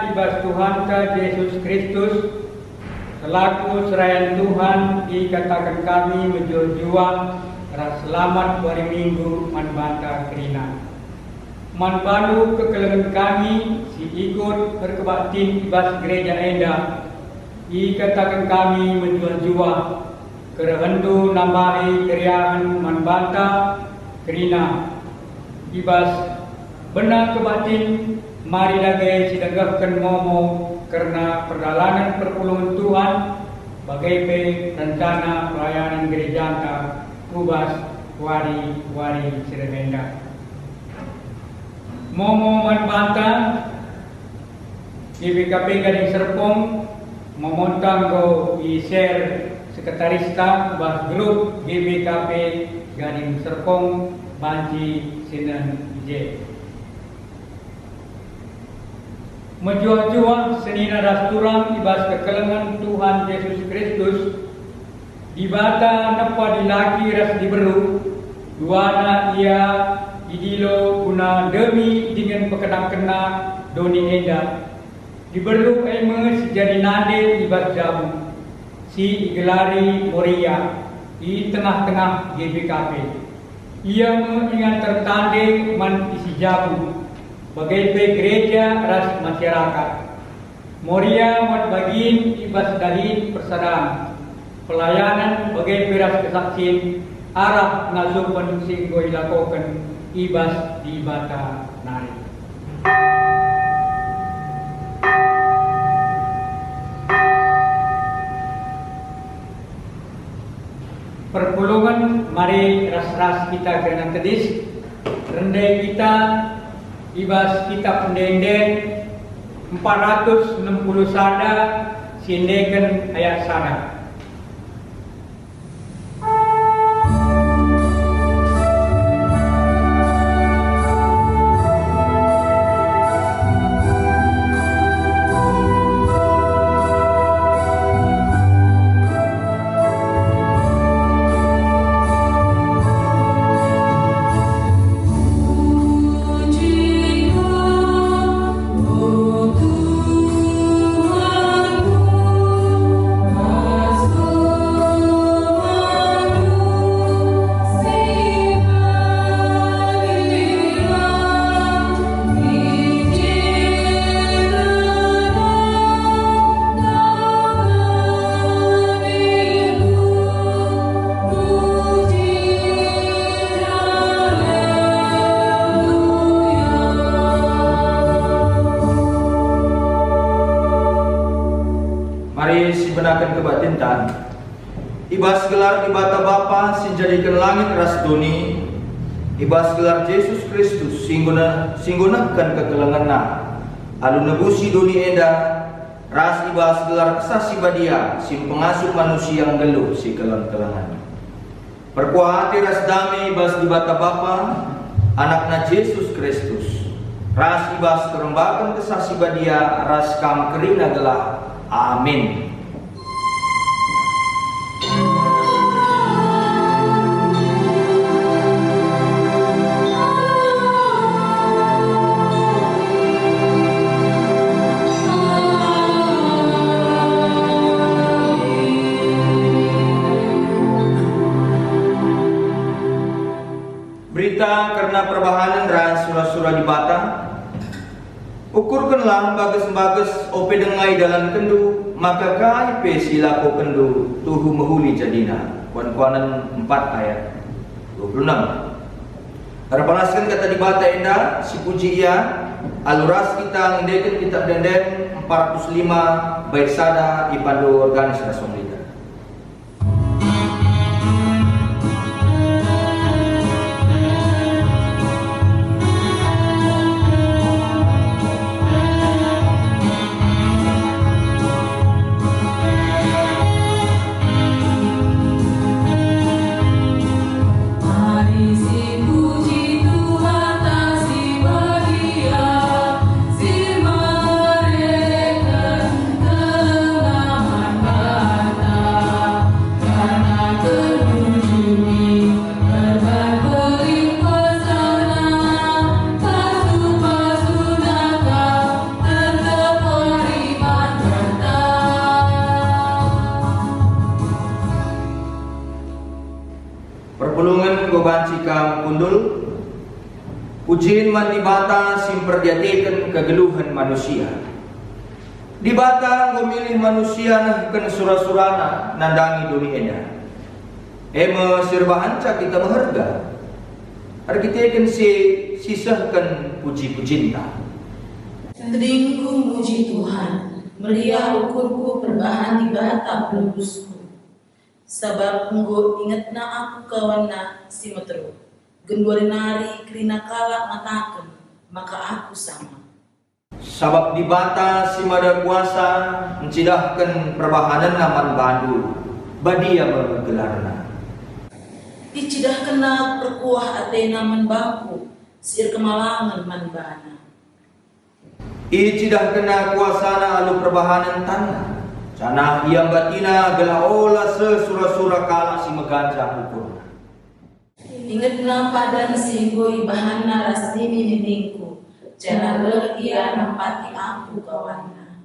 ibas Tuhan kita Yesus Kristus selaku serayan Tuhan dikatakan kami menjual ras selamat hari Minggu manbanta kerina manbalu kekelengan kami si ikut berkebaktin ibas gereja endah dikatakan kami menjual kerehendu nambahi keriahan manbanta kerina ibas benar kebatin mari lagi sidagahkan momo karena perjalanan perpulungan Tuhan bagai rencana pelayanan gereja kita ubas wari seremenda momo manbanta GBKP Gading Serpong memontang go i-share sekretarista ubas grup GBKP Gading Serpong Banji Sinan J. Menjual-jual senina rasturang ibas kekelengan Tuhan Yesus Kristus dibata napa dilaki ras diberu duana ia idilo guna demi dengan pekedang kena doni enda diberu eme sejadi nade ibas jamu si igelari Moria di tengah-tengah GBKP ia mengingat tertanding man isi jamu bagai gereja ras masyarakat Moria mat bagin ibas dahin persadaan pelayanan bagai beras kesaksian arah ngasuh penusing goi lakokan ibas di bata nari perpulungan mari ras-ras kita kena tedis rendai kita ibas kita pendenden 460 sada sindekan ayat sada. Mari sibenakan kebatintan ibas gelar di bata Bapa sinjadikan langit ras doni ibas gelar Yesus Kristus singgunakan kekelenganna alun nebusi doni enda ras ibas gelar kesasi badia sim pengasuh manusia yang geluh si kelang-kelangan perkuahati ras damai ibas di bata Bapa anakna Yesus Kristus ras ibas kerembakan kesasi badia ras kam kerina gelah. Amin. Berita karena perbahanan ras surah-surah di Bata. Ukurkanlah bagus-bagus ope dengai dalam kendu maka kai pe silako kendu tuhu mehuli jadina kuan-kuanan 4 ayat 26. Terpalaskan kata di Bata endah si puji ia aluras kita ngendekan kitab denden 405 bait sada ipandu organis rasong lida. Sirma rekan tengah pangakundul, pujiin man di bata simperdiatikan kegeluhan manusia. Di bata memilih manusia nah kena surah-surana nandangi dunia. Ema sirbahan cak kita maharga. Har kita kan sisahkan puji-pujinta. Teringku muji Tuhan, melihat ukurku perbahan di bata pelubusku. Sabab enggo ingatna aku kawanna si metro. Gendori nari krina kala mataken, maka aku sama. Sabab di bata si mada kuasa mencidahkan perbahanan naman bandu, badia menggelarna. Icidah kena perkuah atena man bangku, sir kemalangan man bana. Icidah kena kuasana alu perbahanan tanah. Sana yang batina gelaola sesura-sura kala si meganja hukum. Ingat na padan singgo ibahana rasini nindingku, jangan ia nampati aku kawanna.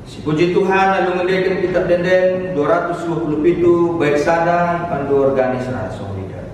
Si puji Tuhan lalu ngedekan kitab Denden 227 baik sada pandu organis rasa solidar.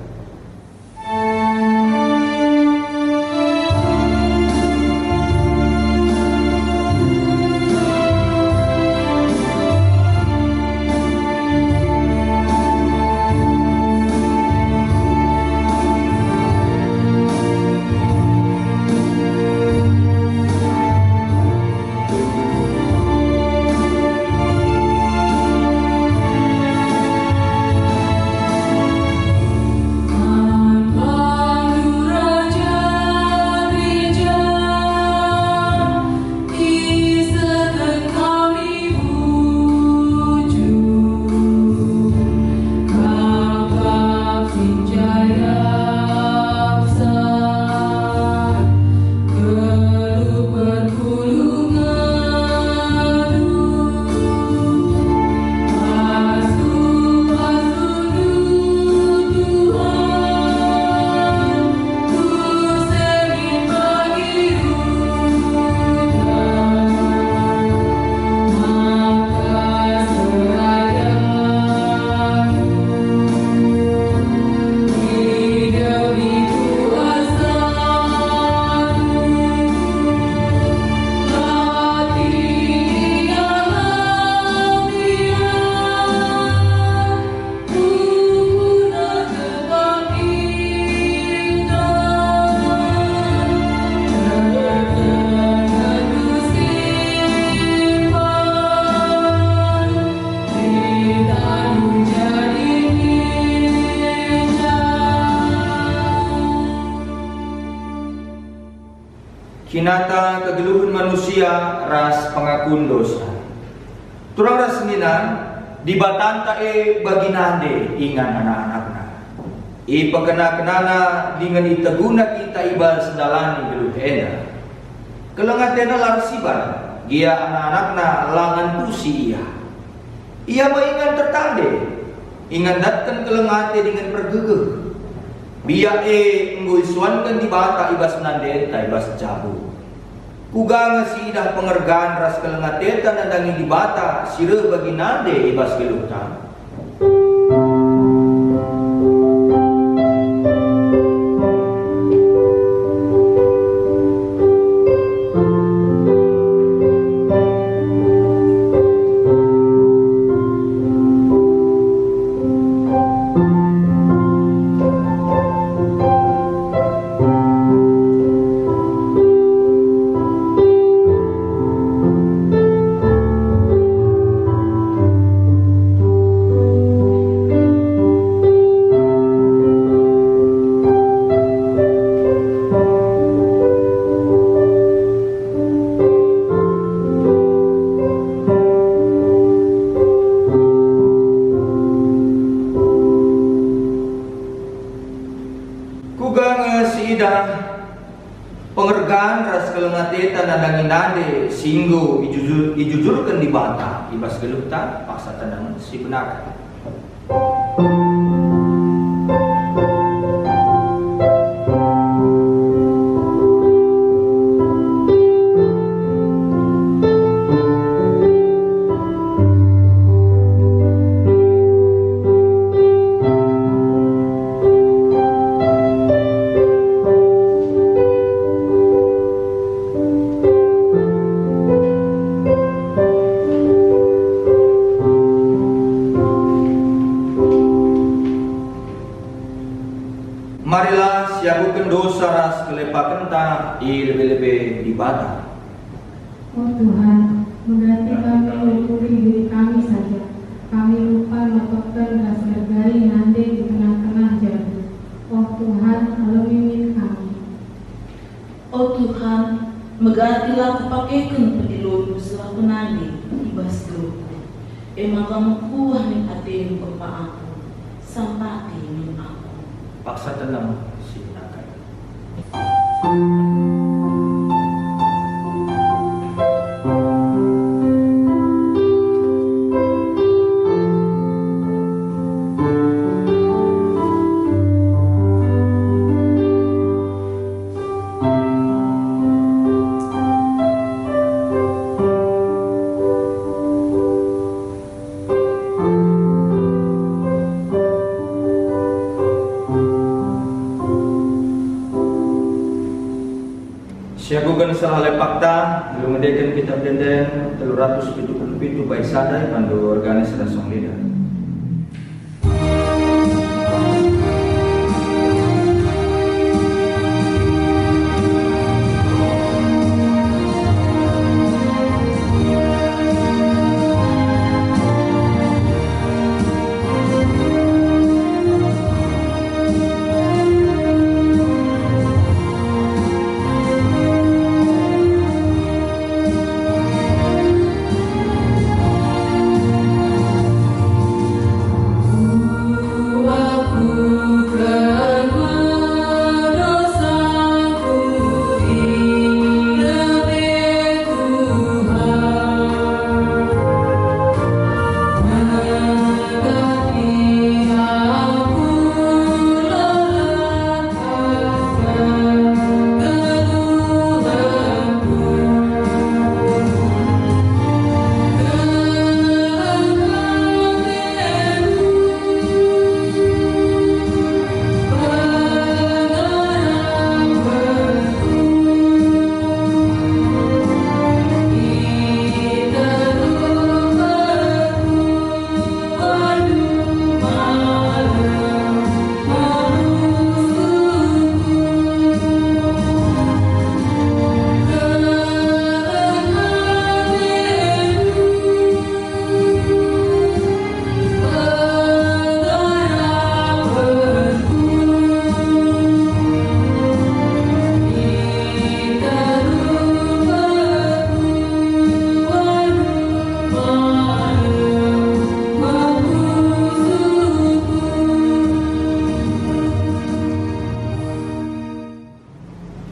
Kinata kegeluhan manusia ras pengakun dosa. Turang ras nina di batanta bagi nande ingan anak-anakna. Pagkena-kenana dengan itaguna kita ibal sedalani geluhena. Kelengatena larsiban, gia anak-anakna langan pusi iya. Ia maingan tertande, ingan datkan kelengate dengan pergegeh. Biya mengguisuankan di bata ibas nandeta ibas jabu. Kugang si idah pengergaan ras kelengateta nandangi di bata sire bagi nande ibas gelutan. Penghargaan ras kelengateta nandangi nade singgo ijujurkan di bata ibas gelutan paksa tenang si benar. dosa ras kelepakan ta lebih-lebih dibata. Oh Tuhan, mengganti kami mencuri diri kami saja. Kami lupa melakukan ras hargai nande di tengah-tengah jalan. Oh Tuhan, alami kami. Oh Tuhan, megatilah kupakaikan pedilun selaku nandi ibas geruku. Emang kamu kuah nih hati bapak aku, sampati min aku. Paksa tenang si nakai. Siagukan salah lepakta, belum mendekan kitab denden 377 baik sadai pandu organis rasong lidah.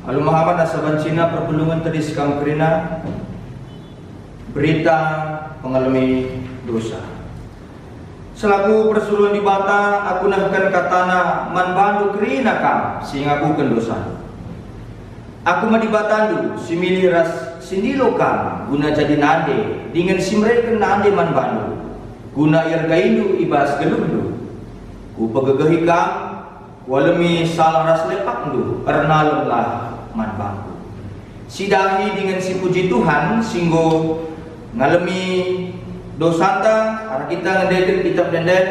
Alumahaman asaban Cina perpulungan tadi sekam kerina berita mengalami dosa. Selaku persuruhan di bata, aku nahkan katana man bandu kerina kam sehingga aku ken dosa. Aku mah di batandu simili ras sindilo kam guna jadi nande dengan simreken nande man bandu guna ir kaindu ibas gelundu. Ku pegagahi kam walemi salah ras lepak ndu ernalem lah man bangku. Sidahi dengan si puji Tuhan singgo ngalami dosanta karena kita ngedekin kitab denden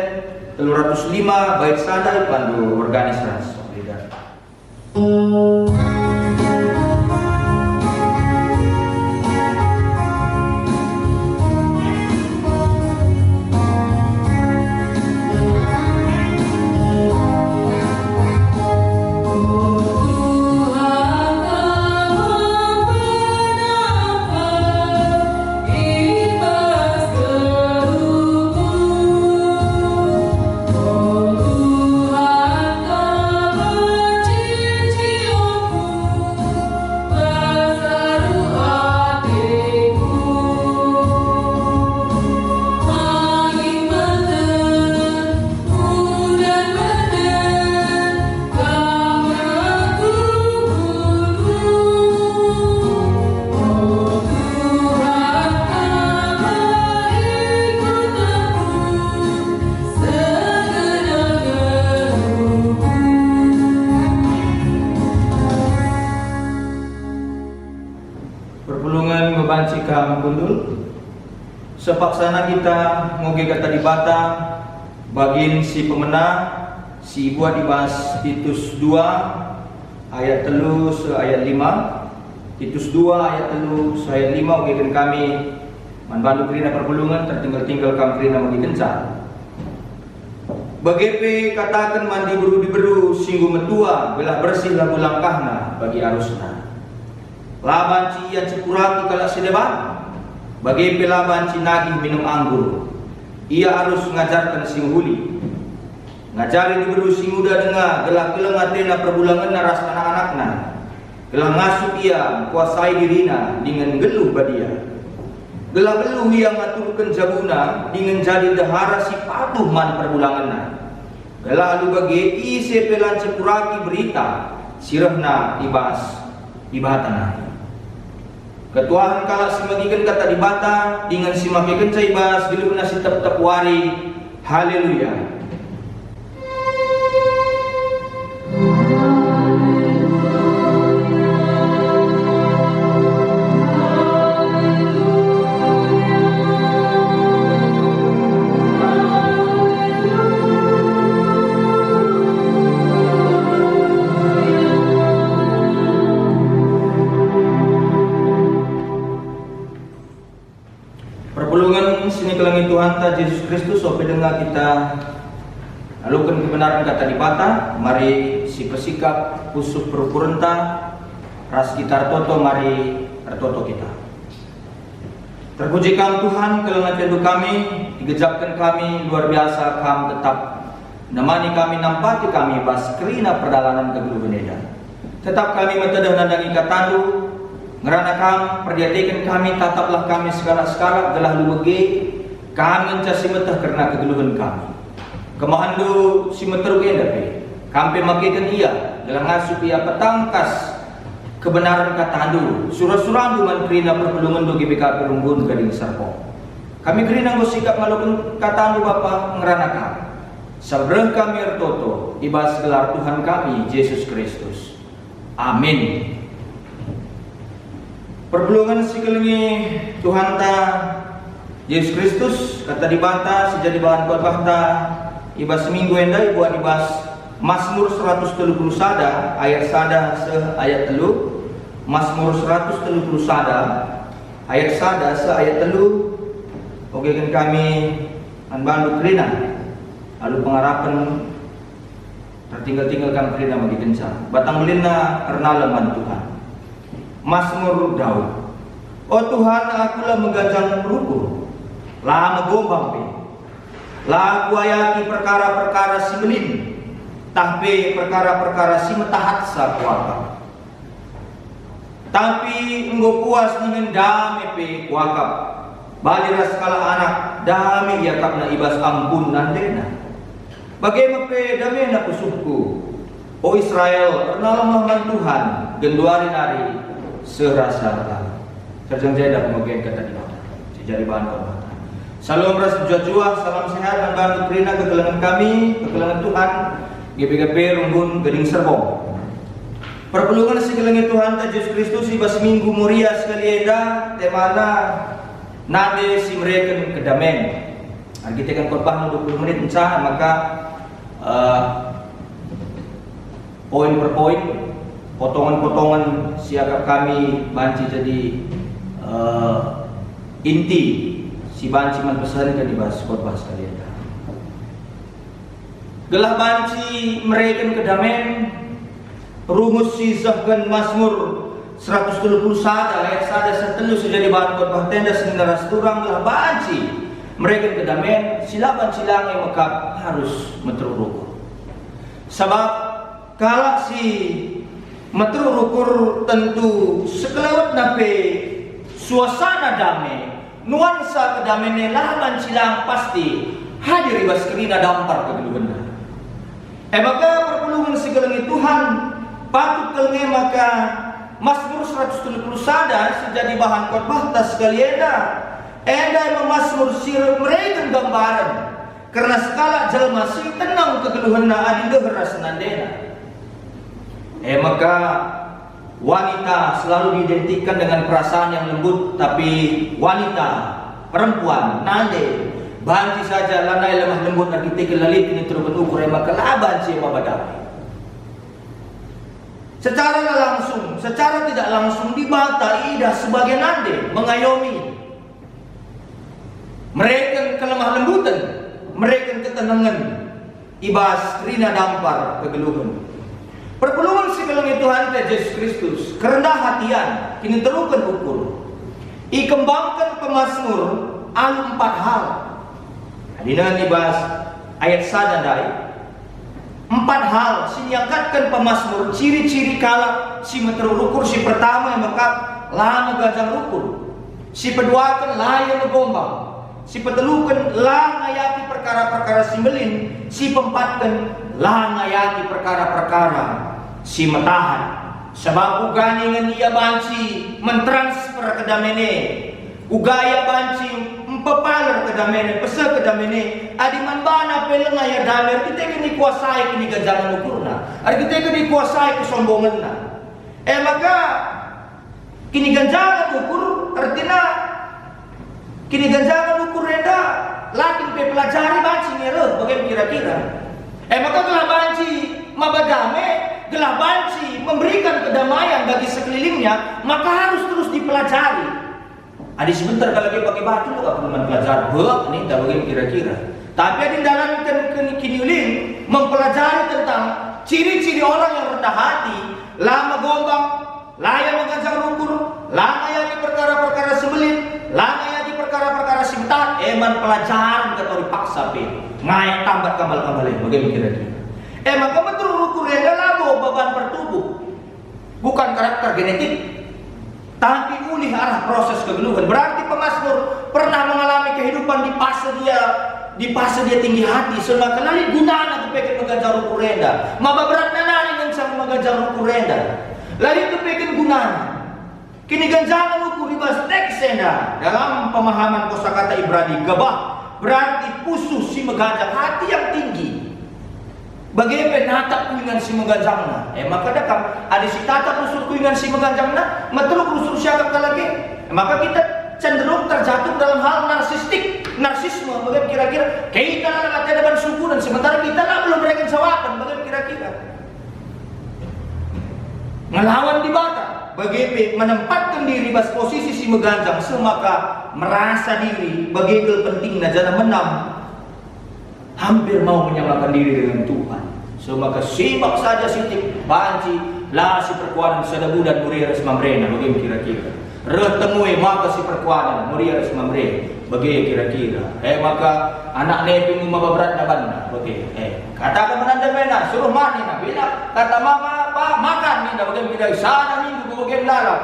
305 bait sadai pandu organis ras. Perpulungan membanci kam kundul sepaksana kita ngoge kata di bata bagin si pemenang si buat ibas Titus 2 ayat 3 ayat 5, Titus 2 ayat 3 ayat 5 ugikan kami manbandu kerina perpulungan tertinggal-tinggal kami kerina magi kencan. Bagepe katakan mandi beru di beru singgu metua belah bersih lagu langkahna bagi arusna. Laban ci ia cikuraki kalak sedeban. Bagepe laban ci nagih minum anggur. Ia harus ngajarkan sing huli. Ngajari di beru sing muda dengar gelah kelang atena perbulangan naras anak-anakna. Gelah ngasuh ia kuasai dirina dengan geluh badia. Gelah geluh ia ngaturkan jabuna dengan jadi dahara si patuh man perbulanganna. Gelah alu bagi ise pelan cekuraki berita sirahna ibatana. Ketuahan kalak simagikan kata dibata dengan simagikan caibas geluh nasi tep-tep wari. Haleluya. Perpulungan sini kelangi Tuhan ta Yesus Kristus sampai dengar kita alukan kebenaran kata dibata. Mari si pesikap khusus perpurenta ras kita artoto, mari artoto kita. Terpuji kam Tuhan kelangan tendu kami, digejapkan kami luar biasa kam tetap namani kami nampati kami bas kerina perdalanan ke guru beneda. Tetap kami metedah nandangi katandu ngerana kam perdiatikan kami tataplah kami segala-segala gelah lubege kami mencasi metah karena kegeluhan kami. Kemahandu si meteru endape kampe makikan ia gelah ngasup ia petangkas kebenaran kata handu surah-surah andu man kerina perpulungan do GBK perunggun gading sarpo. Kami kerina go sikap malukun kata handu Bapa ngerana kami. Sabreh kami ertoto ibas gelar Tuhan kami Yesus Kristus. Amin. Perpulungan sikelengi Tuhan ta Yesus Kristus kata dibanta sejadi bahan khotbah ta ibas seminggu enda ibuan ibas Mazmur 130 sada ayat sada se ayat telu. Mazmur 130 sada ayat sada se ayat telu. Oke kan kami anbandu kerina lalu pengarapan tertinggal-tinggal kami kerina bagi kencang batang belina karena leman Tuhan. Mazmur Daud. Oh Tuhan, akulah mengganjang rukun, lah megombang pe, lah kuayaki perkara-perkara si melin, tapi perkara-perkara si metahat sa kuakap. Tapi enggo puas dengan dame pe kuakap, baliras kala anak dame ia kapna ibas ampun nandena. Bagaimana pe dame na kusukku, oh Israel, pernalamah Tuhan, genduari nari serasa tahu. Terjang jeda kemudian kata di bawah. Sejari bahan korban. Salam ras jua-jua, salam sehat dan bantu kerina kegelangan kami, kegelangan Tuhan. GPGP Runggun Gading Serpong. Perpulungan segelangan Tuhan ta Yesus Kristus ibas minggu muria sekali eda temana nade si mereka kedamen. Kita kan korban 20 menit encah maka poin per poin potongan-potongan siagap kami banci jadi inti si banci man pesan kan dibahas khotbah sekalian. Gelah banci mereka kedamen rumus si zahkan Mazmur 130 sada ayat sada setelu sudah dibahas khotbah tenda seneras turang gelah banci mereka kedamen silaban silang yang mekap harus meterurukur. Sebab kalau si meterurukur tentu sekelewat nape suasana damai, nuansa kedamaian laban silang pasti hadir ibas kerina dampar kegeluhan. Maka perpulungan segelangi Tuhan patut kelengi maka Mazmur 130 sada sejadi bahan khotbah tas sekalian. Enda Mazmur sir mereka gambaran karena skala jalma si tenang kegeluhan na adi deheras nandena. Maka wanita selalu diidentikan dengan perasaan yang lembut, tapi wanita, perempuan, nande, banci saja lanai lemah lembut dan kita kelalit ini terukur maka lah banci yang mabadami. Secara langsung, secara tidak langsung dibata ida sebagai nande mengayomi. Mereka kelemah lembutan, mereka ketenangan, ibas rina dampar kegeluhan. Perpuluhan si kalungi Tuhan Yesus Kristus, kerendah hatian, kini terukan ukur. Ikembangkan pemazmur alu 4 hal. Hadirin ibas ayat sadadai. 4 hal sinyakatkan pemazmur ciri-ciri kala si meterukur. Si pertama yang mekap lama gajang rukur. Si peduakan layan megombang. Si petelukan lah ngayati perkara-perkara si melin. Si pempatkan lah ngayati perkara-perkara si metahan. Sebab uganingan ia banci mentransfer ke damene. Ugaya banci pepaler ke damene, pesa ke damene. Adi manbana peleng ayah damer kita kini kuasai kini gajangan ukurna. Adi kita kini kuasai kesombonganna. Maka kini gajangan ukur artinya kini gajangan ukur reda lakin pelajari banci nero bagaimana kira-kira. Maka gelah banci mabadame, gelah banci memberikan kedamaian bagi sekelilingnya, maka harus terus dipelajari. Adi sebentar kalau dia pakai batu gak perlu mempelajari buat nih tak bagaimana kira-kira. Tapi ada dalam kiniuling mempelajari tentang ciri-ciri orang yang rendah hati, lama gombang, layak mengajak rukur, lama yaki perkara-perkara sebelin, lama yaki perkara-perkara simtat, eman pelajaran kata dipaksa pe, ngayak tambat kamal-kamalin, bagaimana kira-kira. Maka betul rukur yang labo beban pertubuh, bukan karakter genetik. Tapi mulih arah proses kegeluhan. Berarti pemazmur pernah mengalami kehidupan di fase dia tinggi hati. Semakin lali gunana kepekin mengajar ruku renda. Maba berat nanani yang sama mengajar ruku renda. Lalu kepekin gunana. Kini ganjangan ruku ribas teksena. Dalam pemahaman kosakata Ibrani gabah berarti pusuh si megajang hati yang tinggi. Bagaimana natap kuingan si megajangna? Maka dakam ada si tatap rusur kuingan si megajangna, meteluk rusur siapa lagi? Maka kita cenderung terjatuh dalam hal narsisme. Bagaimana kira-kira? Kita lah ada depan suku dan sementara kita lah belum memberikan jawaban. Bagaimana kira-kira? Melawan dibata. Bagaimana menempatkan diri bas posisi si megajang, semaka merasa diri bagaimana pentingnya jangan menang. Hampir mau menyamakan diri dengan Tuhan. So maka simak saja sitik banci lah si perkuanan sada bulan muria res mamrena bagaimana kira-kira. Retemui maka si perkuanan muria res mamre bagaimana kira-kira. Maka anak neping mababerat na banda bagaimana. Katakan menanda mena suruh mani na bila kata mama pa makan ni na bagaimana kira sana minggu bagaimana dalam.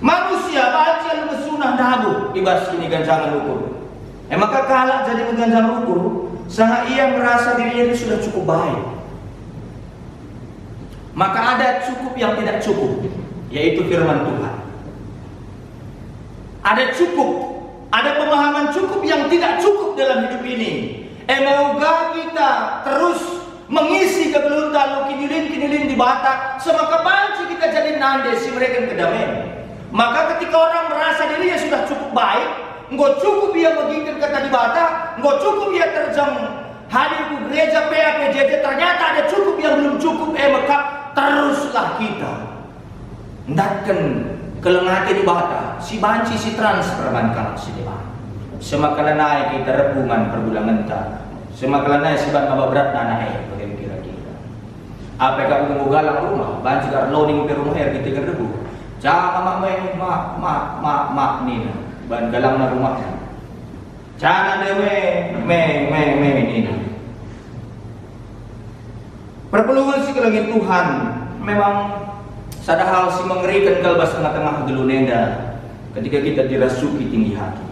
Manusia banci yang bersunah dabu ibas ini ganjangan hukum. Maka kalau jadi mengganjang rukur, sangat ia merasa dirinya itu sudah cukup baik. Maka ada cukup yang tidak cukup, yaitu firman Tuhan. Ada cukup, ada pemahaman cukup yang tidak cukup dalam hidup ini. Moga kita terus mengisi kegelutan kinilin di bata, semaka banci kita jadi nande si mereka kedamaian. Maka ketika orang merasa dirinya sudah cukup baik, nggak cukup dia begitu kata di bata, nggak cukup dia terjang hadir ke gereja PAPJJ, ternyata ada cukup yang belum cukup. Maka teruslah kita hendakkan kelengati di bata, si banci si transfer mankal si dewa. Semakin naik kita rebungan perbulangan ta, semakin naik si ban berat naik bagaimana kira-kira. Apa yang kamu galang rumah, banci gar loading ke rumah kita rebu. Jangan mak nina. Ban galang na rumahnya. Jangan dewe me ini. Perpuluhan si kelangit Tuhan memang sada hal si mengerikan kalbas tengah-tengah gelunenda ketika kita dirasuki tinggi hati.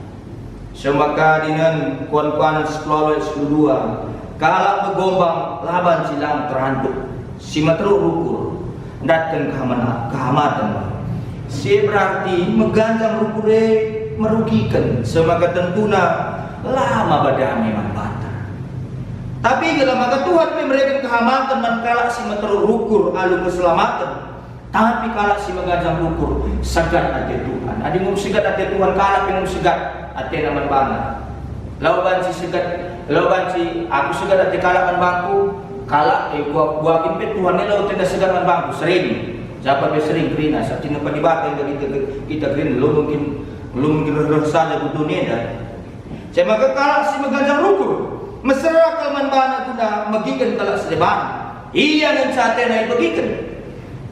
Semaka dengan kuan-kuan 10 2 kalak begombang laban silang terhantuk si matru rukur datkan kehamatan. Si berarti mengganjang rukure merugikan, semaka tentuna lama badame manbata. Tapi kalau maka Tuhan memberikan kehamatan mankalak si meteru rukur alu keselamatan. Tapi kalak si mengajang rukur segat hati Tuhan. Adi ngum segat hati Tuhan kalak ngum segat hati naman bana. Lawan si segat, lawan si aku segat hati kalak bangku, Kala gua kimpit Tuhan nila tenda segaran bangku sering. Siapa be sering krina sa tina panibata yang kita krina lo mungkin rasa da dunia dah. Saya maka kala si magandang rukur. Mesra kalman bana kuna magikan kala seleban. Iya nan sate na ibagikan.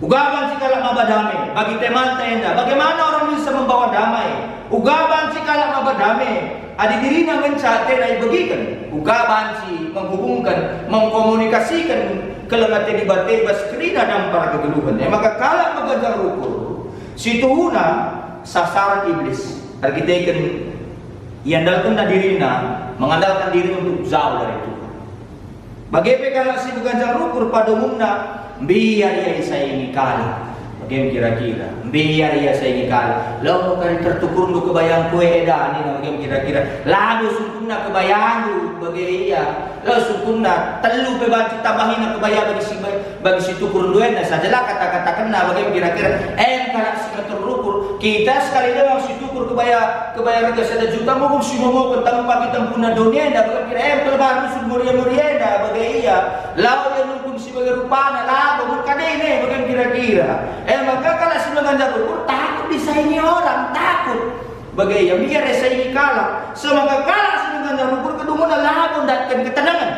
Ugaban si kala mabadami bagi teman tenda. Bagaimana orang bisa membawa damai? Ugaban si kala mabadami. Adi diri na sate na ibagikan. Ugaban si menghubungkan, mengkomunikasikan kelemate di bate bas krina dan para kegeluhan. Maka kala magandang rukur. Si tuhuna sasaran iblis. Arkiteken iandalkan na diri na mengandalkan diri untuk jauh dari Tuhan. Bagaimana kalau si magandang rukur pada umumnya biar ia saya ini kalah. Bagaimana kira-kira biar ia saya ini kalah. Lalu kan tertukur untuk kebayang kue eda ni bagaimana kira-kira. Lalu sungkuna kebayang bagi iya. Lalu sungkuna telu bebanci tambahin kebayang bagi si tukur duena sajalah kata-kata kena bagaimana kira-kira. Kalau si tertukur kita sekali doang si tukur kebayang harga 1 juta mau si mau tentang pagi tempuna dunia dah bagaimana kira kalau musuh muria dah bagaimana iya. Lalu yang nunggu si bagi rupana lalu berkadene bagaimana kira-kira. Maka kalau si magandang rukur takut disaingi orang, takut bagaimana biar disaingi kalah. Semaka kalah si magandang rukur kedua lalu datang ketenangan.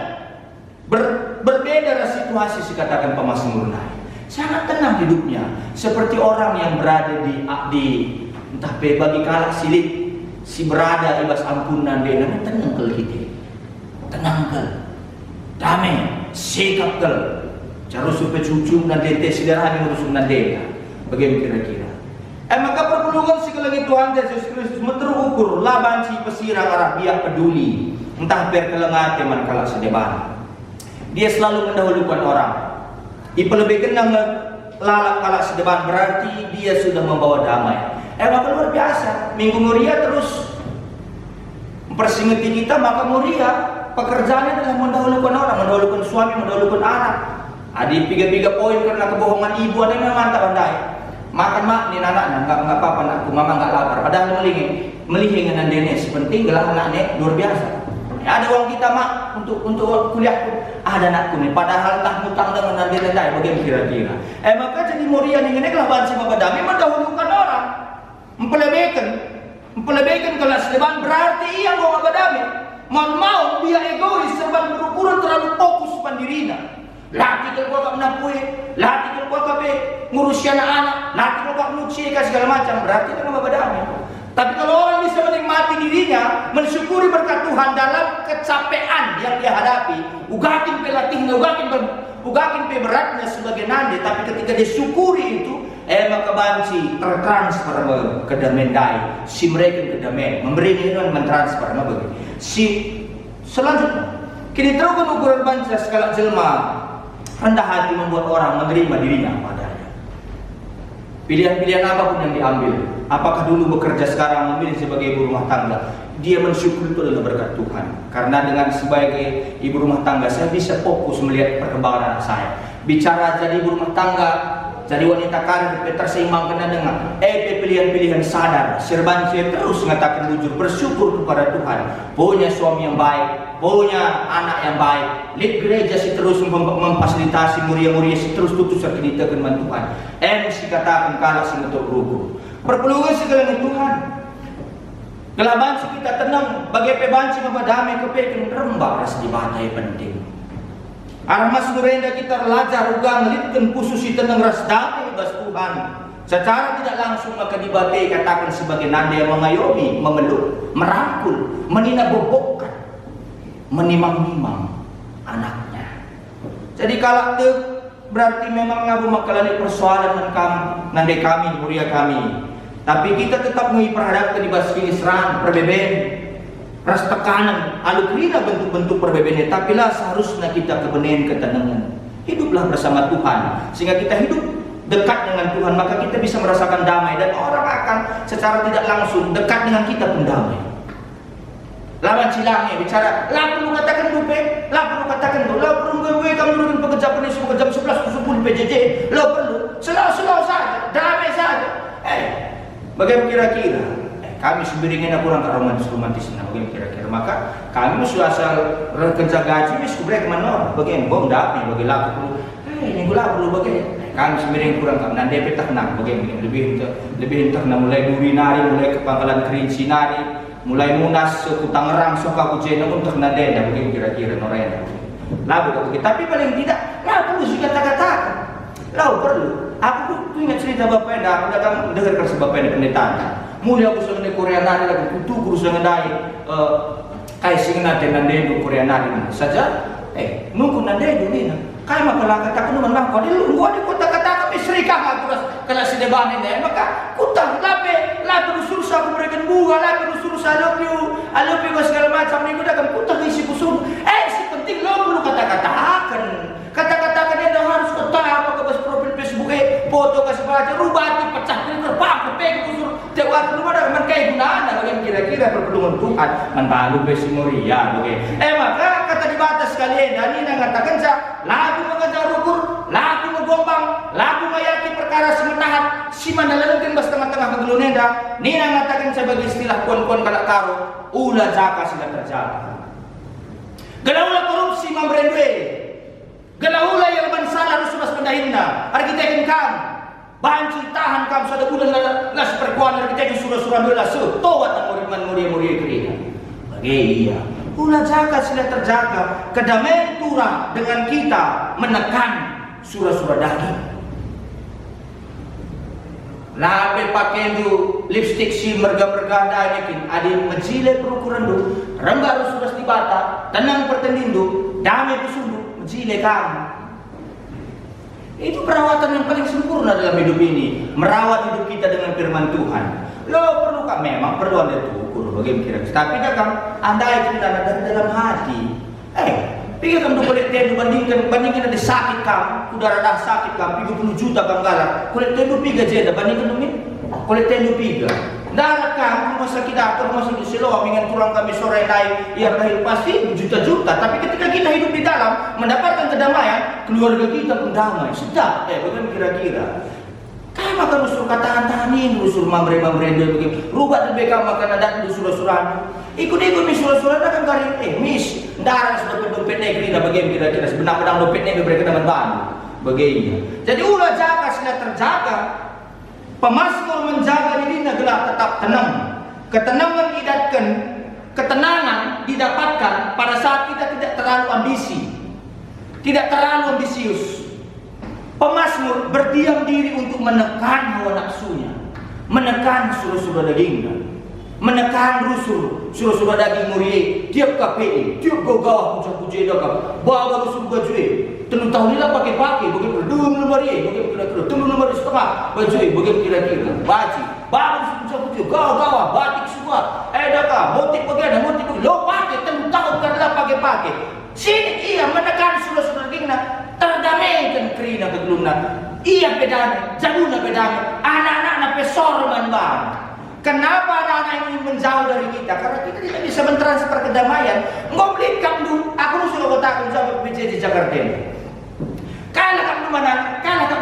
Berbeda situasi si katakan Pemazmur sangat tenang hidupnya, seperti orang yang berada di entah bagi kalah silik si berada ibas ampunan dia tenang ke hati, tenang ke damai sikap ke cara supaya cucu nanti sederhana ngurusung nanti. Bagaimana kira-kira? Maka perpelungan si kelengi Tuhan Yesus Kristus menterukur laban si pesirang arah dia peduli entah berkelengat teman kalah sedeban. Dia selalu mendahulukan orang. Ipelebihkan yang lalak kalah sedeban berarti dia sudah membawa damai. Maka luar biasa. Minggu muria terus mempersingeti kita, maka muria pekerjaannya adalah mendahulukan orang, mendahulukan suami, mendahulukan anak. Adik 3 poin karena kebohongan ibu ada yang mantap andai. Makan mak ni anak enggak apa-apa nakku, mama enggak lapar. Padahal melihing dengan denes penting gelah anaknya luar biasa. Ada uang kita mak untuk kuliah ada anakku nih. Padahal tak hutang dengan nanti bagaimana kira-kira. Maka jadi muria nih lah bansi mabadami mendahulukan orang, mempelebihkan kelas depan berarti ia mau mabadami. Mau dia egois serban berukuran terlalu fokus pandirinya. Laki kalau kau menapui, laki kalau kau ngurus anak-anak, laki kalau kau menuksika segala macam, berarti itu nama damai. Tapi kalau orang bisa menikmati dirinya, mensyukuri berkat Tuhan dalam kecapean yang dia hadapi, ugakin pelatihnya, ugakin beratnya sebagai nande, tapi ketika dia syukuri itu, maka banci tertransfer ke damai, si mereka ke damai, memberi ini mentransfer, si selanjutnya, kini terukan ukuran banci skala jelma. Rendah hati membuat orang menerima dirinya padanya. Pilihan-pilihan apapun yang diambil, apakah dulu bekerja sekarang memilih sebagai ibu rumah tangga, dia bersyukur itu adalah berkat Tuhan. Karena dengan sebagai ibu rumah tangga saya bisa fokus melihat perkembangan anak saya. Bicara jadi ibu rumah tangga, jadi wanita karir, terseimbangkan dengan pilihan-pilihan sadar. Serban saya terus mengatakan jujur, bersyukur kepada Tuhan. Punya suami yang baik, punya anak yang baik. Lid gereja si terus memfasilitasi muria-muria si terus tutus kita dengan Tuhan. Si katakan kalah si untuk rubuh. Perpelungan segala Tuhan. Kelaban si kita tenang, bagai pebanci mabadami kepekin rembak ras di batai penting. Arah mas nurenda kita belajar ugang litkan khusus si tenang ras damai bas Tuhan. Secara tidak langsung maka dibate katakan sebagai nanda yang mengayomi, memeluk, merangkul, meninabobokkan, menimang-nimang anaknya. Jadi kalau itu berarti memang ngabu makalani persoalan nande kami, muria kami. Tapi kita tetap menghadap ke di baskin serang, perbeben, ras tekanan, alukrina bentuk-bentuk perbebennya. Tapi lah seharusnya kita kebenaran ketenangan. Hiduplah bersama Tuhan, sehingga kita hidup dekat dengan Tuhan, maka kita bisa merasakan damai dan orang akan secara tidak langsung dekat dengan kita pun damai. Lawan cilangnya bicara, lah perlu katakan dupe, lah perlu katakan tu, lah perlu gue kamu turun pekerja penis jam 11 ke 10 PJJ, lah perlu, slow saja, damai saja. Bagaimana kira-kira? kami sebenarnya kurang romantis bagaimana kira-kira. Maka kami suasal kerja gaji wis kubrek manor bagaimana bom dak nih bagi laku ini gula perlu bagaimana. Kami sebenarnya kurang kan DP tak nang bagaimana lebih tak mulai duri nari mulai ke Pangkalan Kerinci nari mulai Munas ke Tangerang suka kujen untuk nade dah bagaimana kira-kira norena. Lalu tapi paling tidak perlu sih kata-kata. Lalu perlu. Aku tuh ingat cerita bapak anda, aku datang dengarkan si bapak anda pendetanya. Mulia aku sangat di Korea nari lagi, kutu guru sangat dari kaising nanti nande di Korea nari saja. Nunggu nande di mana? Kaya makalah kata aku numan kau di lu, gua di kota kata kami serikah aku kalau si deban ini, maka kutang lape dusur sa aku berikan bunga, lape dusur sa alopiu segala macam ni gua dah kutang isi kusur. Si penting lo perlu kata-katakan dia dah harus kata apa ke profil Facebook foto kasih baca rubah pecah terbang kepeng kusur jawab rumah dah man kayak gunaan bagaimana kira-kira perpelungan Tuhan man balu besi moria bagaimana maka kata di batas kalian dan ini mengatakan lagu mengajar ukur lagu menggombang lagu ngayati perkara semetahan si mandalalan bas tengah-tengah kegelunenda ini mengatakan sebagai istilah kuan-kuan kalak karo ulah jaka sila terjaga gelaulah korupsi memberendwe gelaulah yang mensalah rusunas pendahinna arkitek kam banci tahan kam sada bulan las perkuan arkitek surah-surah bela setowat ang muria-muria kerina bagi iya ulah jaga sila terjaga kedamaian turah dengan kita menekan surah-surah daging lape pakai du lipstick si merga-merga dayakin adin menjile perukuran du rembak rusunas di bata tenang pertendindu damai pesundu menjile kamu itu perawatan yang paling sempurna dalam hidup ini merawat hidup kita dengan firman Tuhan lo perlu kan memang perlu anda ukur bagaimana kira-kira tapi kan anda itu dari dalam hati pikirkan tu kulit tendu bandingkan ada sakit kamu udara dah sakit kamu 30 juta banggalan kulit tendu piga jeda bandingkan tu kulit tendu piga darat kamu rumah sakit atau rumah sakit Siloam ingin kurang kami sore naik ia lahir pasti juta-juta tapi ketika kita hidup di dalam mendapatkan kedamaian keluarga kita pun damai sedap bagaimana kira-kira kamu akan usul katahan ini usul mamre-mamre dia begitu rubah lebih kamu akan ada surah-surah ikut-ikut mis surah-surah akan kari mis darah sudah dompet negeri dah bagaimana kira-kira sebenarnya dompet negeri mereka dapat bahan bagaimana jadi ulah jaga sila terjaga Pemasmur menjaga dirinya gelap tetap tenang. Ketenangan didapatkan pada saat kita tidak terlalu ambisi, tidak terlalu ambisius. Pemasmur berdiam diri untuk menekan hawa nafsunya, menekan surah-surah dagingnya, menekan rusuh surah-surah daging murid. Tiap KPI, tiap gawah puja-puja dakam, bawa rusuh baju. Telu tahun nila pakai bagaimana dulu mari bagaimana kira-kira telu mari setengah baju bagaimana kira-kira baci bagus pucuk gawa batik semua daka motif bagaimana motif lo pakai telu tahun kan lah pakai sini ia menekan surah-surah dagingna terdamaikan kerina kegelumna ia bedana jaduna bedana anak-anak pesor man kenapa anak-anak ini menjauh dari kita karena kita tidak bisa mentransfer kedamaian ngoblit kamu aku sudah kotak menjawab PJ di Jakarta Kala kamu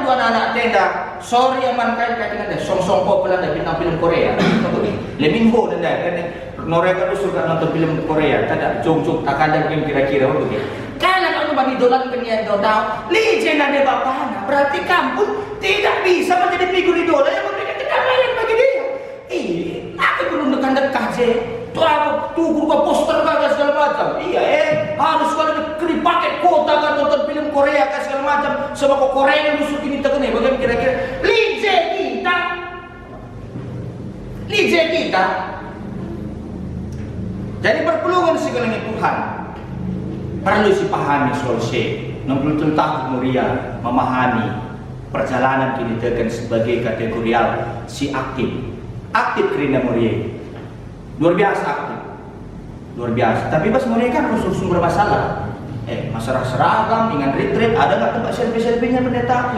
anak-anak tenda sorry aman kain dengan song-song populer dari film Korea Leminho dan mereka tuh suka nonton film Korea tada jong-jong tak ada yang kira-kira begitu kala kamu bagi dolan kenyan tahu lijen ada bapaknya berarti kamu tidak bisa menjadi figur idola yang memberikan kedamaian bagi dia aku belum dekat je tuh apa tuh guru poster kagak segala macam harus kalau dipakai kota kan nonton film Korea kan segala macam sama kok Korea yang musuh ini terkena bagaimana kira-kira lije kita jadi perpelungan segalanya Tuhan perlu dipahami solusi perlu tahu mulia memahami perjalanan kita tekan sebagai kategorial si aktif kerana mulia luar biasa aktif luar biasa tapi pas mereka kan sumber masalah masalah seragam dengan retreat ada nggak tempat selfie-selfie-nya pendeta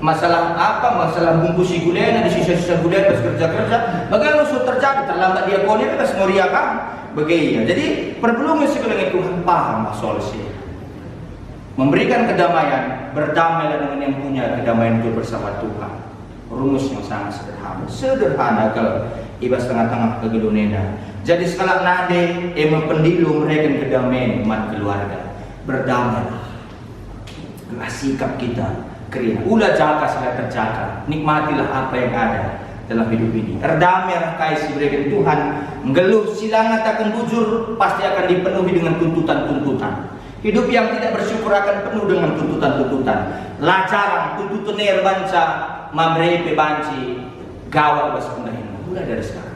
masalah apa masalah bungkus si gulena di sisa-sisa gulena pas kerja-kerja bagaimana usul terjadi terlambat diakoni pas muria kan bagaimana jadi perpelungan segalanya Tuhan paham solusi memberikan kedamaian berdamailah dengan yang punya kedamaian itu bersama Tuhan rumus yang sangat sederhana kalau ibas tengah-tengah kegedonena. Jadi sekalak nade pendilu mereka kedamaian umat keluarga. Berdamailah. Gelah sikap kita kerina. Ulah jaga segala terjaga. Nikmatilah apa yang ada dalam hidup ini. Erdamailah kasih mereka Tuhan. Ngeluh silangan akan bujur, pasti akan dipenuhi dengan tuntutan-tuntutan. Hidup yang tidak bersyukur akan penuh dengan tuntutan-tuntutan. Lajaran tuntutan banca mamrepe banci gawat bas pendahin. Mulai dari sekarang.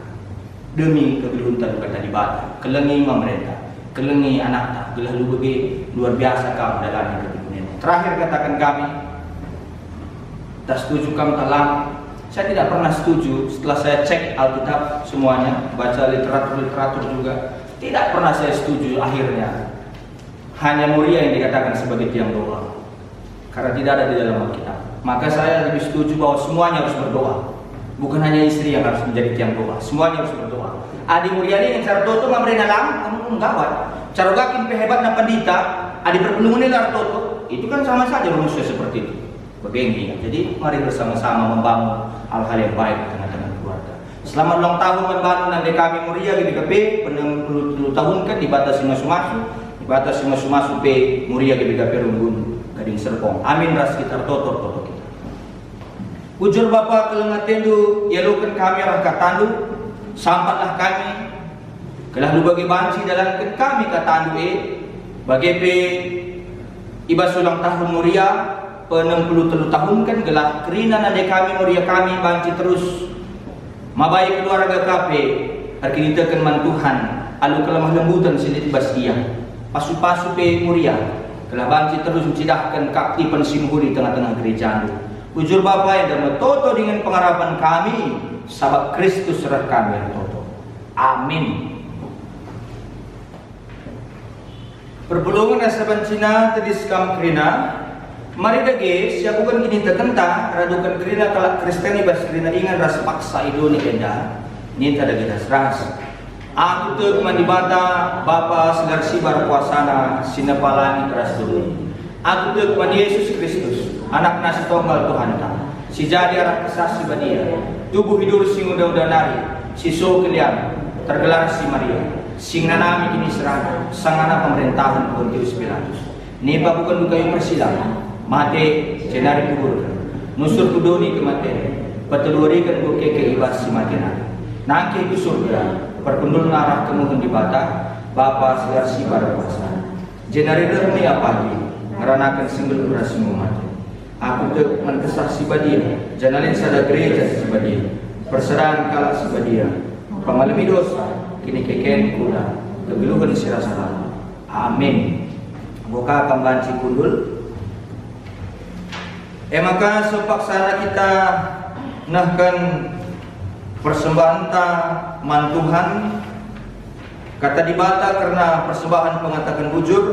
Demi kegeluntan kata di bata, kelengi pemerintah, kelengi anak, gelah lu bagi luar biasa kamu dalam kegeluntan. Terakhir katakan kami, tak setuju kamu telah. Saya tidak pernah setuju setelah saya cek Alkitab semuanya, baca literatur juga, tidak pernah saya setuju akhirnya. Hanya Muria yang dikatakan sebagai tiang doa, karena tidak ada di dalam Alkitab. Maka saya lebih setuju bahwa semuanya harus berdoa. Bukan hanya istri yang harus menjadi tiang doa, semuanya harus berdoa. Adi Muryani yang cara toto mamrena lang, kamu menggawat. Cara gakin pehebat na pandita, adi perpenuhan nila toto, itu kan sama saja manusia seperti itu. Begini, jadi mari bersama-sama membangun hal-hal yang baik di tengah-tengah keluarga. Selama ulang tahun membangun nanti kami Muria di KP, 60 tahun kan dibatasi masuk-masuk pe Muria di KP Runggun, Gading Serpong. Amin ras kita toto kita. Ujur Bapak kelengatendu yalukan kami arah katandu sampatlah kami kelah lu bagi banci dalam kami katandu bagi pe ibas ulang tahun Muria 63 tahun kan gelah kerina nade kami Muria kami banci terus mabai keluarga kape arkinitakan mantuhan alu kelemah lembutan silit basia pasu-pasu pe Muria gelah banci terus mencidahkan kaktipan simuhuri tengah-tengah gereja andu. Ujur Bapa yang dalam toto dengan pengharapan kami sahabat Kristus serah kami yang toto. Amin. Perpulungan asaban Cina tedis kam kerina. Mari dage siapa bukan gini tertentang radukan kerina kalak Kristen ibas kerina ingan ras paksa idoni kenda. Ninta dage ras. Aku tuh mandibata Bapa segar sibar kuasana sinapalani keras dulu. Aku tuh kepada Yesus Kristus, anak nasi tunggal Tuhan kita. Si jadi anak kesasi badia, tubuh hidur sing udah nari, si so keliang, tergelar si Maria, sing nanami kini serang, sang anak pemerintahan Pontius Pilatus. Nipa bukan duka yang persilang, mate jenari kubur, nusur kudoni kematian, petelurikan buke keibas si mati nari. Nangke ke surga, perkundul narah kemudian di bata, Bapa segar si bar kuasa. Jenari dermi apa lagi? Meranakan singgul kurasi umat. Aku tuh menkesah si badia, janalin sada gereja si badia, perserahan kalah si badia, pengalami dosa, kini keken kula, kegeluhan si rasa. Amin. Buka kambanci kundul. Maka sepaksana kita nahkan persembahan ta mantuhan kata dibata karena persembahan pengatakan bujur.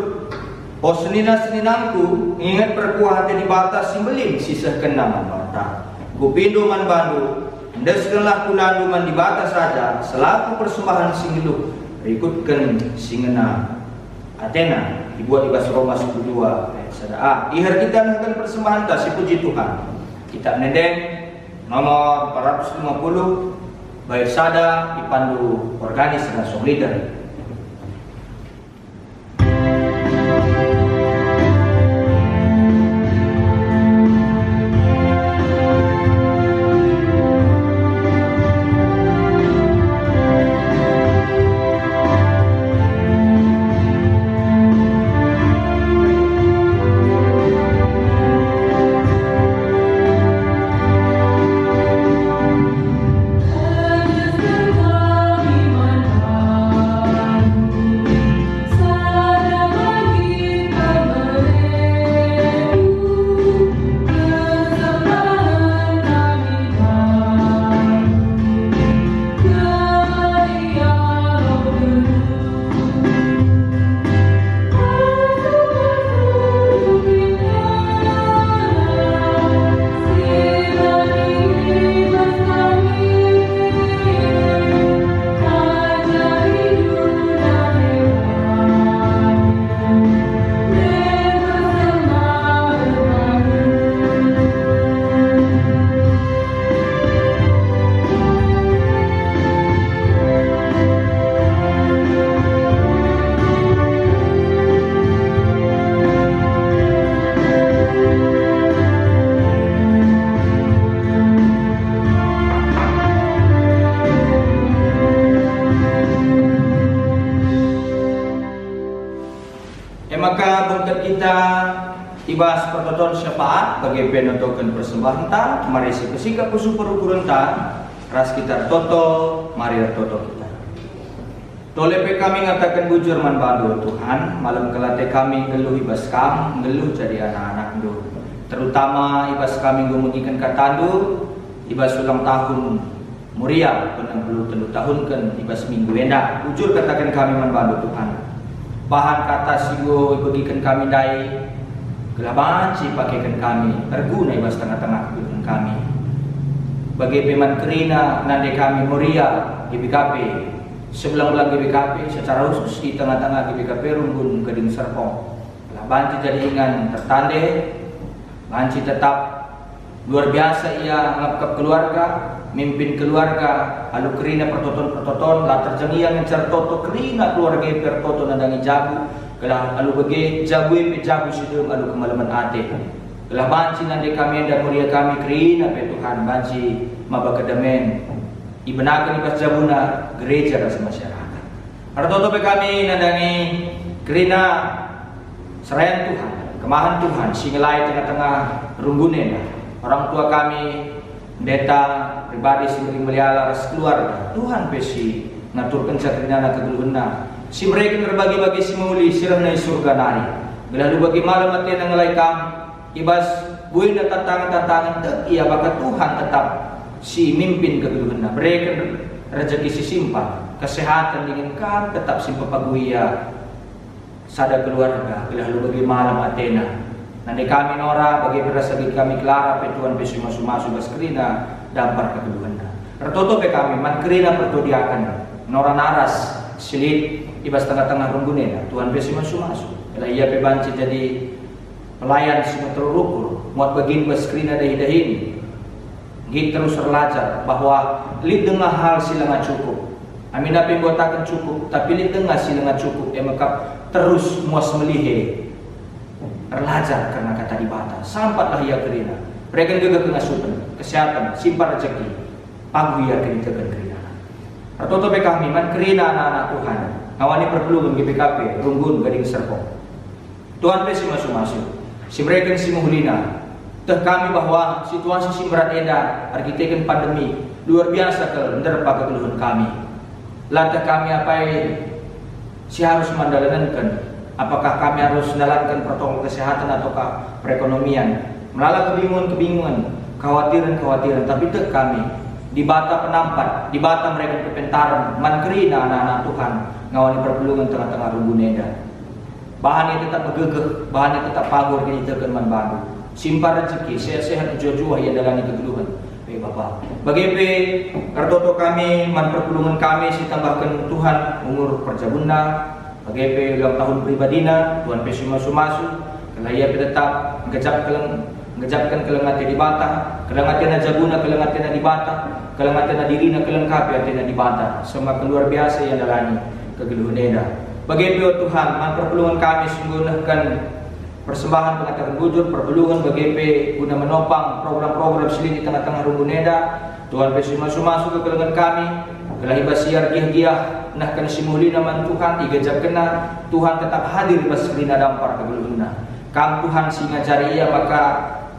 Oh senina-seninangku ingat perkuah hati di batas simbeling sisahkan nama bata. Kupindo man bandu, ndeskenlah kulandu man di batas saja selaku persembahan singilu ikutkan singena Athena dibuat di bahasa Roma 12 ayat 1a. Ihar kita akan persembahan ta si puji Tuhan. Kitab Neden nomor 450 bait sada dipandu organis dan solider. maka berkat kita ibas pertoton syafaat bagi penotokan persembahan ta, mari si kesikap super ukuran ta, ras kita toto, mari toto kita. Tolepe kami ngatakan bujur man bandu Tuhan, malam kelate kami ngeluh ibas kam, ngeluh jadi anak-anak do. Terutama ibas kami mengikan katandu, ibas ulang tahun muria, penang perlu telu tahun kan ibas minggu enda. Bujur katakan kami man bandu Tuhan. Bahan kata sigo bagikan kami dai, gelabanci pakaikan kami, terguna ibas tengah-tengah kehidupan kami. Bagi peman kerina nande kami muria GBKP, sebelang-belang GBKP secara khusus di tengah-tengah GBKP Runggun Gading Serpong. Banci jadi ingan tertande, banci tetap luar biasa ia ngapkap keluarga, mimpin keluarga, alu kerina pertoton lah terjengiang ngecar toto kerina keluarga pertoton nandangi jabu, kelah alu bagi jabu jabu sidum alu kemalaman ate. Kelah banci nande kami dan mulia kami kerina pe Tuhan banci mabakademen ibenakan ibas jabuna gereja rasa masyarakat. Artoto pe kami nandangi kerina serayan Tuhan, kemahan Tuhan, singelai tengah-tengah runggunen. Orang tua kami, pendeta pribadi sering meliala ras keluarga. Tuhan pesi ngaturkan sakrina kegeluhna. Si mereka berbagi-bagi si muli sirah na surga nari. Lalu bagi malam mati nang ngalai kam ibas buin na tantangan tek iya baka Tuhan tetap si mimpin kegeluhna. Mereka rezeki si simpan, kesehatan dengan kam tetap simpan paguia sada keluarga. Lalu bagi malam Athena. Nanti kami Nora bagi berasagi kami Clara petuan pesu masuk bas kerina dampar kegeluhna. Tertutup kami man kerina pertodiakan Nora naras silit ibas tengah-tengah runggunena Tuhan pesu masuk. Bila ia pebanci jadi pelayan semua terukur muat begin bas kerina dahi-dahin. Git terus terlajar bahwa lid dengar hal silang cukup. Amin apa yang botakan cukup, tapi lid dengar silang cukup. Maka terus muas melihe terlajar karena kata dibata. Sampatlah ia kerina. Mereka juga pengasuhan, kesehatan, simpan rezeki. Pagu ia keritakan kerina. Atau kami man kerina anak-anak Tuhan. Ngawani perpelungan GBKP, Runggun Gading Serpong. Tuhan pesi masuk-masuk. Si mereka si muhlina. Teh kami bahwa situasi si berat eda, arkiteken pandemi luar biasa ke menerpa kegeluhan kami. Lantas kami apa si harus mendalankan. Apakah kami harus menjalankan protokol kesehatan ataukah perekonomian? Melala kebingungan, kekhawatiran, tapi tek kami di bata penampat, di bata mereka kepentaran, mankerina anak-anak Tuhan, ngawani perpelungan tengah-tengah Rungguneda. Bahannya tetap begegeh, bahannya tetap pagor kini tekan man baru. Simpan rezeki, sehat-sehat jua-jua yang dalani kegeluhan. Bapak, bagi kartoto kami, man perpelungan kami, si tambahkan Tuhan umur perjabuna. Bagi ulang tahun pribadina, Tuhan pesu masuk. Kalau ia tetap ngejapkan kelengatan di bata, kelengatan jabuna, kelengatan di bata, kelengatan dirina, kelengkapi di bata. Semua luar biasa yang dalani kegeluhan. Bagi Tuhan, man perpelungan kami sungguhkan persembahan pengatakan bujur, perpelungan bagi guna menopang program-program silih di tengah-tengah Rungguneda. Tuhan pesu masuk ke kelengan kami. Kelahi basiar giah-giah nahkan simuli naman Tuhan igajab kena Tuhan tetap hadir bas kerina dampar kegeluhna. Kam Tuhan singa cari ia maka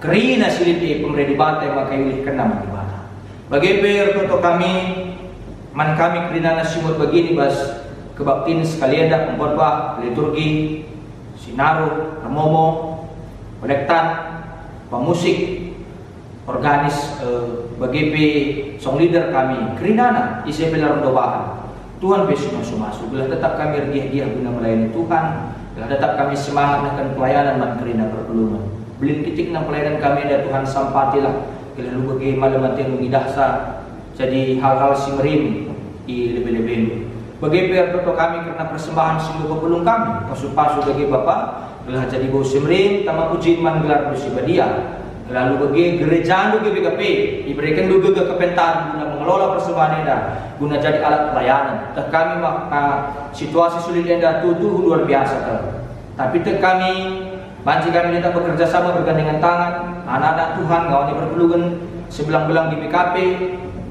kerina siliti pemerintah bantai maka yulih kena menibata. Bagi pertoto kami man kami kerina nasimut begini bas kebaktin sekalian dah pembuat liturgi sinaru ramomo kolektan pemusik organis bagi song leader kami kerinana isi pelarang doahan Tuhan besok masuk bila tetap kami dia guna melayani Tuhan, bila tetap kami semangat akan pelayanan man kerina perpelungan belin titik ng pelayanan kami ada Tuhan sampatilah bila lu bagi malam yang mengidahsa jadi hal-hal simerim i lebih-lebih bagi pertoto kami karena persembahan sungguh perpelung kami pasu-pasu bagi Bapak bila jadi bau simerim tama ujin man gelar bersibadia. Lalu bagi gereja lu GBKP diberikan juga ke kepentar guna mengelola persembahan enda guna jadi alat pelayanan. Teh kami situasi sulit enda tuduh luar biasa ke. Tapi teh kami banci kami tetap bekerja sama bergandengan tangan anak-anak Tuhan ngawani perpelungan sebelang-belang GBKP.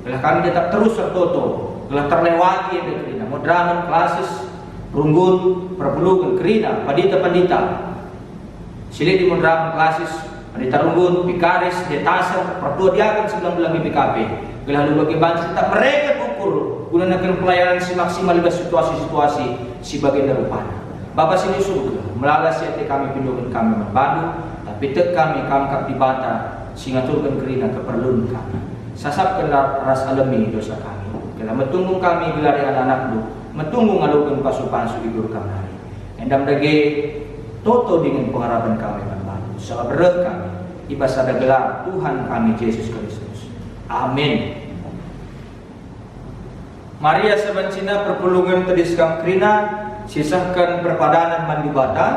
Bila kami tetap terus tertoto, telah terlewati yang diterima modern klasis Runggun perpulukan kerina pandita-pandita. Sila di mundrang klasis pandita runggun, pikaris, detaser, pertua diakan 19 BPKP. Gelah lu bagi bangsa tetap mereka ukur guna nak pelayanan si maksimal di situasi-situasi si bagian darupana. Bapak sini surga melalas hati kami pindokan kami membantu, tapi tek kami kap di bata singaturkan kerina keperluan kami. Sasapkan ras alami dosa kami. Gelah metunggung kami gelar anak-anak lu, metunggung ngalukan pasu-pasu idur kami. Endam dage toto dengan pengharapan kami membantu. Sebab kami ibas ada gelar Tuhan kami Yesus Kristus. Amin. Maria sebencina perpulungan tediskam krina sisahkan perpadanan mandi bata.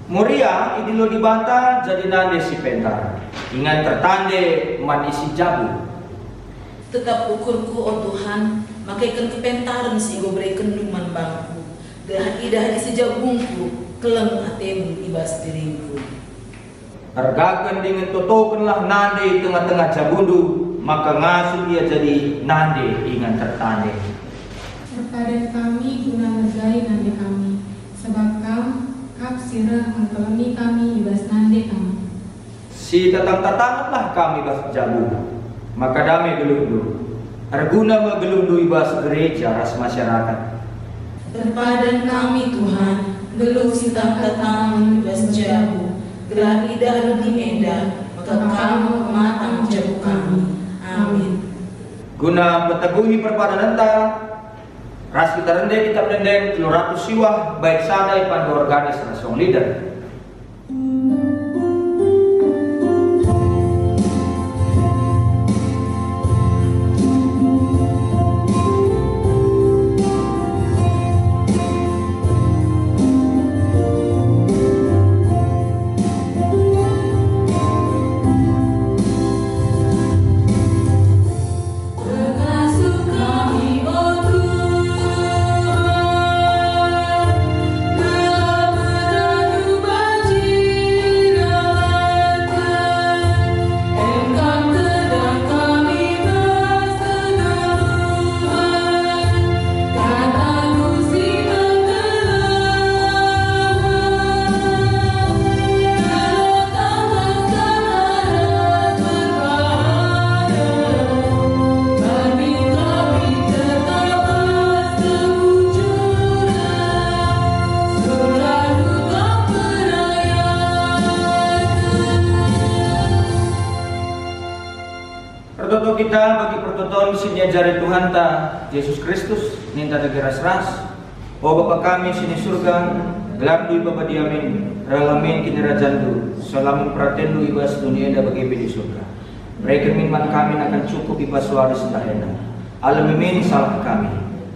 Muria idilo di bata jadi nande si pentar. Ingat tertande man isi jabu. Tetap ukurku, oh Tuhan, makaikan kepentaran si gobre kenduman bangku. Gelah idah isi jabungku, keleng hatemu ibas diriku. Hargakan dengan totokanlah nande tengah-tengah jabundu, maka ngasuh ia jadi nande ingat tertande. Terpadan kami guna ngergai nande kami, sebab kap sirah mengkelemi kami ibas nande kami. Si tatang-tatanganlah kami bas jabu, maka damai gelundu. Arguna megelundu ibas gereja ras masyarakat. Terpadan kami Tuhan, geluh si tatang ibas jabu. Gelah lidah lebih eda, maka kamu matang jabu kami. Amin. Guna peteguhi perpadanan ta, ras kita rendeng kita pendeng 300 siwah baik sadai pandu organis rasong leader. Pertoto kita bagi pertotoan sini ajari Tuhan ta Yesus Kristus ninta dagi ras-ras. O Bapa kami sini surga, gelap dui Bapa diamin, ralamin kini rajandu, salamin pratendu ibas dunia da bagi di surga. Mereka minman kami akan cukup ibas waris dahena. Alamimin salah kami,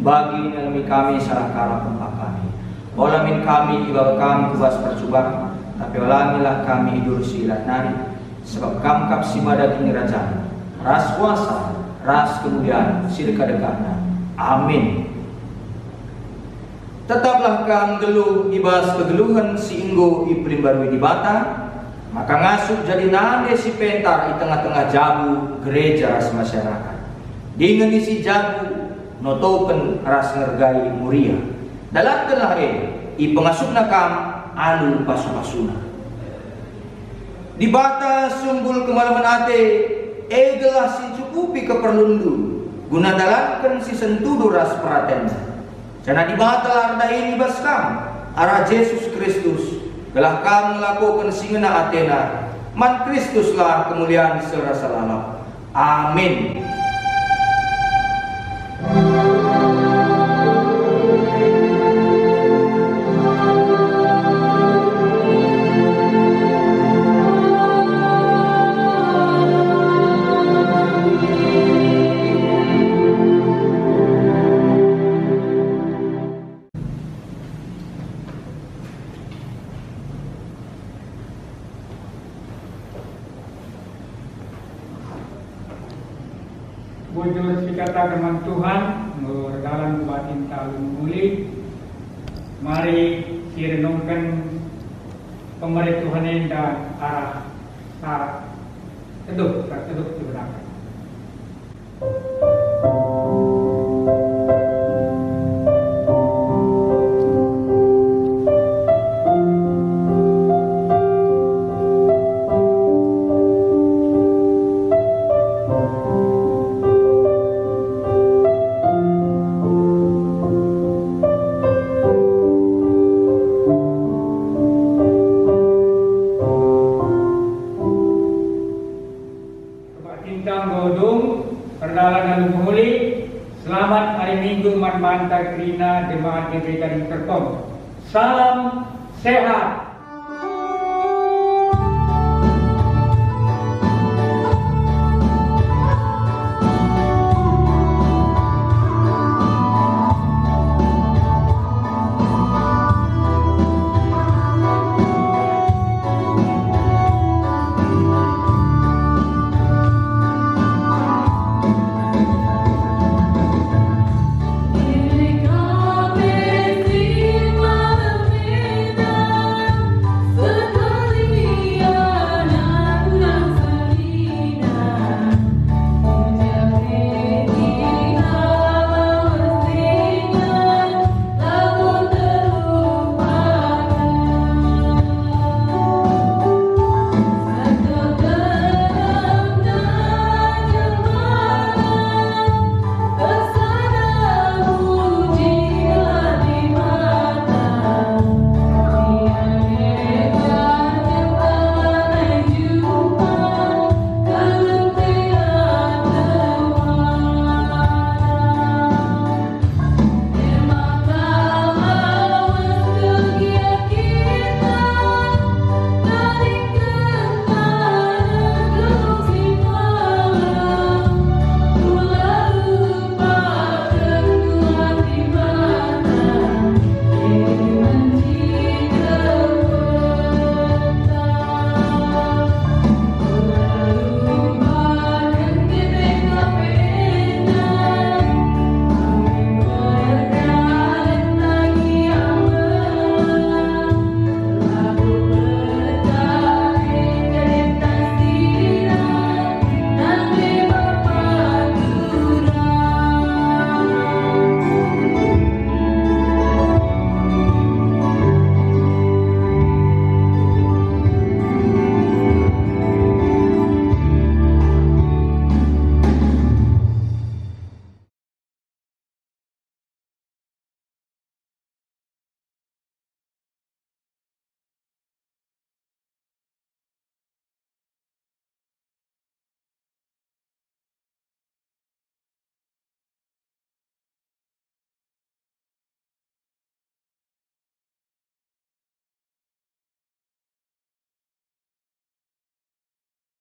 bagi alami kami salah kalah pempak kami. Olamin kami ibawa kami kubas percubaan, tapi olamilah kami idur silat nari, sebab kamkap si badat ini rajan. Ras kuasa, ras kemuliaan, sirka dekatna. Amin. Tetaplah kang geluh ibas kegeluhan si inggo iprim barui di bata, maka ngasup jadi nande si pentar di tengah-tengah jabu gereja ras masyarakat. Dengan isi jabu notopen ras ngergai muria. Dalatkanlah i pengasupna kam alu pasu-pasuna. Di bata sumbul kemalaman ate egelah si cukupi keperlundu guna dalatkan si sentudu ras praten. Jana di bata larda ini baskam arah Yesus Kristus gelah kam melakukan singena atena man Kristus lah kemuliaan serasa lalap. Amin. Bujur si kata firman Tuhan nur dalam batin talun muli. Mari renungkan pemerintah Tuhan dan arah teduh di belakang. Ina jemaat GBK di Serpong. Salam sehat.